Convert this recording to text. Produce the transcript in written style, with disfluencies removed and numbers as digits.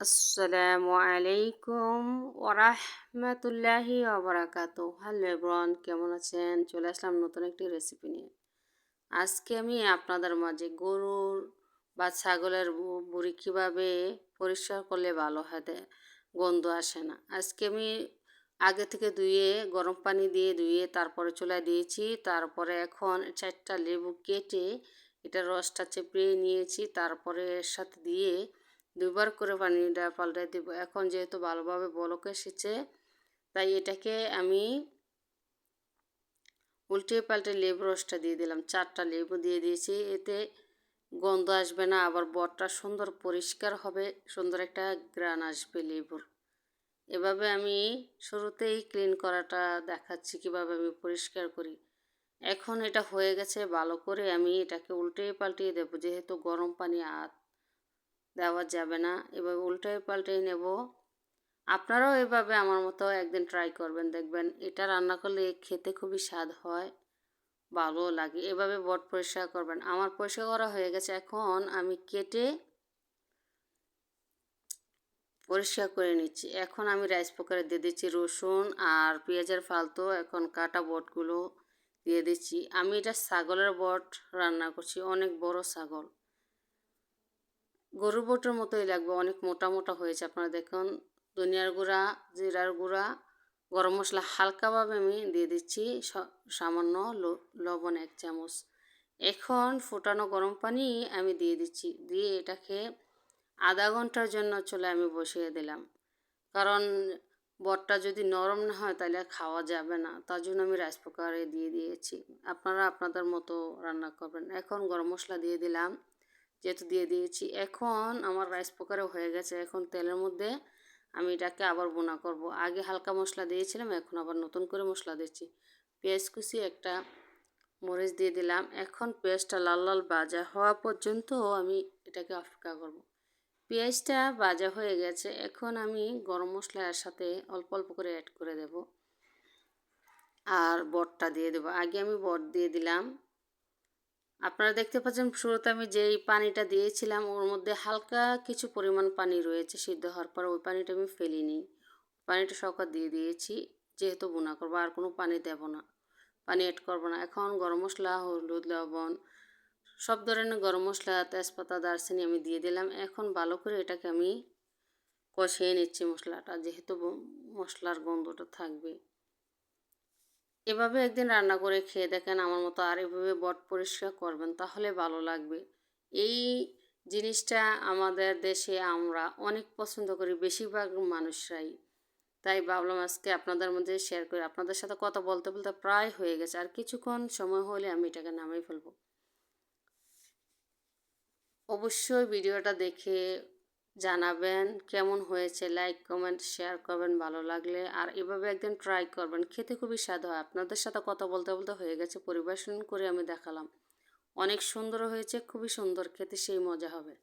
আসসালামু আলাইকুম ওরহমতুল্লাহি ওবরাকাতু। হ্যালো এভরিওয়ান, কেমন আছেন? চলে আসলাম নতুন একটি রেসিপি নিয়ে। আজকে আমি আপনাদের মাঝে গরুর বা ছাগলের বুড়ি কীভাবে পরিষ্কার করলে ভালো হয়, গন্ধ আসে না। আজকে আমি আগে থেকে ধুয়ে গরম পানি দিয়ে ধুয়ে তারপরে চুলায় দিয়েছি। তারপরে এখন 4টা লেবু কেটে এটা রসটা চেপে নিয়েছি। তারপরে এর সাথে দিয়ে 2বার করে পানিটা পাল্টে দেবো। এখন যেহেতু ভালোভাবে বলক এসেছে, তাই এটাকে আমি উল্টে পাল্টে লেবু রসটা দিয়ে দিলাম। 4টা লেবু দিয়ে দিয়েছি, এতে গন্ধ আসবে না, আবার বটটা সুন্দর পরিষ্কার হবে, সুন্দর একটা গ্রান আসবে লেবুর। এভাবে আমি শুরুতেই ক্লিন করাটা দেখাচ্ছি কিভাবে আমি পরিষ্কার করি। এখন এটা হয়ে গেছে, ভালো করে আমি এটাকে উল্টে পাল্টিয়ে দেবো, যেহেতু গরম পানি দেওয়া যাবে না। এভাবে উল্টে পাল্টে নেব। আপনারাও এভাবে আমার মতো একদিন ট্রাই করবেন, দেখবেন এটা রান্না করলে খেতে খুবই স্বাদ হয়, ভালো লাগে। এভাবে বট পরিষ্কার করবেন। আমার পরিষ্কার করা হয়ে গেছে, এখন আমি কেটে পরিষ্কার করে নিচ্ছি। এখন আমি রাইস কুকারে দিয়ে দিচ্ছি রসুন আর পেঁয়াজের ফালতো, এখন কাটা বটগুলো দিয়ে দিচ্ছি। আমি এটা ছাগলের বট রান্না করছি, অনেক বড় ছাগল, গরুর বটের মতোই লাগবে, অনেক মোটা মোটা হয়েছে। আপনারা দেখুন, ধনিয়ার গুঁড়া, জিরার গুঁড়া, গরম মশলা হালকাভাবে আমি দিয়ে দিচ্ছি, সামান্য লবণ 1 চামচ। এখন ফুটানো গরম পানি আমি দিয়ে দিচ্ছি, দিয়ে এটাকে আধা ঘন্টার জন্য চুলায় আমি বসিয়ে দিলাম। কারণ বটটা যদি নরম না হয় তাহলে খাওয়া যাবে না, তার জন্য আমি রাইস কুকারে দিয়ে দিয়েছি। আপনারা আপনাদের মতো রান্না করবেন। এখন গরম মশলা দিয়ে দিলাম, যেহেতু দিয়ে দিয়েছি। এখন আমার রাইস কুকারে হয়ে গেছে। এখন তেলের মধ্যে আমি এটাকে আবার বোনা করব। আগে হালকা মশলা দিয়েছিলাম, এখন আবার নতুন করে মশলা দিচ্ছি। পেঁয়াজ কুচি, একটা মরিচ দিয়ে দিলাম। এখন পেঁয়াজটা লাল লাল ভাজা হওয়া পর্যন্ত আমি এটাকে অপেক্ষা করব। পেঁয়াজটা ভাজা হয়ে গেছে, এখন আমি গরম মশলা এর সাথে অল্প অল্প করে অ্যাড করে দেব আর বটটা দিয়ে দেব। আগে আমি বট দিয়ে দিলাম। আপনারা দেখতে পাচ্ছেন শুরুতে আমি যেই পানিটা দিয়েছিলাম ওর মধ্যে হালকা কিছু পরিমাণ পানি রয়েছে, সিদ্ধ হওয়ার পর ওই পানিটা আমি ফেলিনি, পানিটা সকাল দিয়ে দিয়েছি, যেহেতু বোনা করবো আর কোনো পানি দেব না, পানি অ্যাড করবো না। এখন গরম মশলা, হলুদ, লবণ, সব ধরনের গরম মশলা, তেজপাতা, দারচিনি আমি দিয়ে দিলাম। এখন ভালো করে এটাকে আমি কষিয়ে নিচ্ছি মশলাটা, যেহেতু মশলার গন্ধটা থাকবে। এভাবে একদিন রান্না করে খেয়ে দেখেন আমার মতো, আর এভাবে বট পরিষ্কার করবেন, তাহলে ভালো লাগবে। এই জিনিসটা আমাদের দেশে আমরা অনেক পছন্দ করি, বেশিরভাগ মানুষরাই। তাই ভাবলাম আজকে আপনাদের মধ্যে শেয়ার করি। আপনাদের সাথে কথা বলতে বলতে প্রায় হয়ে গেছে, আর কিছুক্ষণ সময় হলে আমি এটাকে নামিয়ে ফেলবো। অবশ্যই ভিডিওটা দেখে জানাবেন কেমন হয়েছে, লাইক কমেন্ট শেয়ার করবেন ভালো লাগলে, আর এভাবে একদিন ট্রাই করবেন, খেতে খুবই স্বাদ হয়। আপনাদের সাথে কথা বলতে বলতে হয়ে গেছে, পরিবেশন করে আমি দেখালাম, অনেক সুন্দর হয়েছে, খুবই সুন্দর খেতে, সেই মজা হবে।